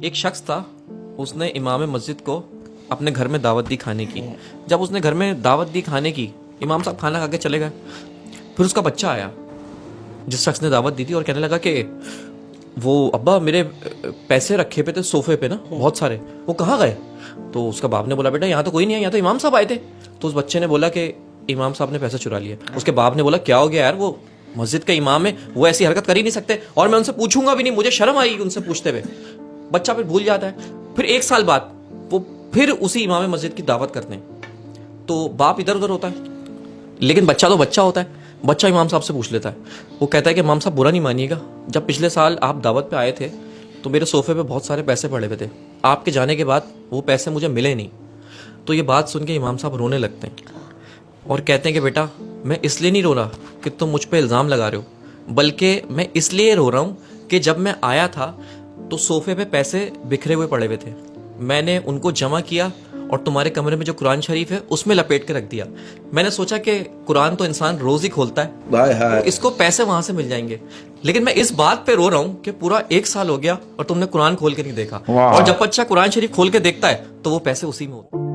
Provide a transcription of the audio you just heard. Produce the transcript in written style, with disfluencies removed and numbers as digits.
ایک شخص تھا, اس نے امام مسجد کو اپنے گھر میں دعوت دی کھانے کی. جب اس نے گھر میں دعوت دی کھانے کی, امام صاحب کھانا کھا کے چلے گئے. پھر اس کا بچہ آیا جس شخص نے دعوت دی تھی, اور کہنے لگا کہ وہ ابا میرے پیسے رکھے پہ تھے صوفے پہ نا بہت سارے, وہ کہاں گئے؟ تو اس کا باپ نے بولا بیٹا یہاں تو کوئی نہیں ہے, یہاں تو امام صاحب آئے تھے. تو اس بچے نے بولا کہ امام صاحب نے پیسے چرا لیے. اس کے باپ نے بولا کیا ہو گیا یار, وہ مسجد کا امام ہے, وہ ایسی حرکت کر ہی نہیں سکتے, اور میں ان سے پوچھوں گا بھی نہیں, مجھے شرم آئی ان سے پوچھتے ہوئے. بچہ پھر بھول جاتا ہے. پھر 1 سال بعد وہ پھر اسی امام مسجد کی دعوت کرتے ہیں, تو باپ ادھر ادھر ہوتا ہے, لیکن بچہ تو بچہ ہوتا ہے. بچہ امام صاحب سے پوچھ لیتا ہے, وہ کہتا ہے کہ امام صاحب برا نہیں مانیے گا, جب پچھلے سال آپ دعوت پہ آئے تھے تو میرے صوفے پہ بہت سارے پیسے پڑے ہوئے تھے, آپ کے جانے کے بعد وہ پیسے مجھے ملے نہیں. تو یہ بات سن کے امام صاحب رونے لگتے ہیں اور کہتے ہیں کہ بیٹا میں اس لیے نہیں رو رہا کہ تم مجھ پہ الزام لگا رہے ہو, بلکہ میں اس لیے رو رہا ہوں کہ جب میں آیا تھا تو صوفے پہ پیسے بکھرے ہوئے پڑے ہوئے تھے, میں نے ان کو جمع کیا اور تمہارے کمرے میں جو قرآن شریف ہے اس میں لپیٹ کے رکھ دیا. میں نے سوچا کہ قرآن تو انسان روز ہی کھولتا ہے, اس کو پیسے وہاں سے مل جائیں گے, لیکن میں اس بات پہ رو رہا ہوں کہ پورا 1 سال ہو گیا اور تم نے قرآن کھول کے نہیں دیکھا, اور جب بچہ قرآن شریف کھول کے دیکھتا ہے تو وہ پیسے اسی میں ہوتے ہیں.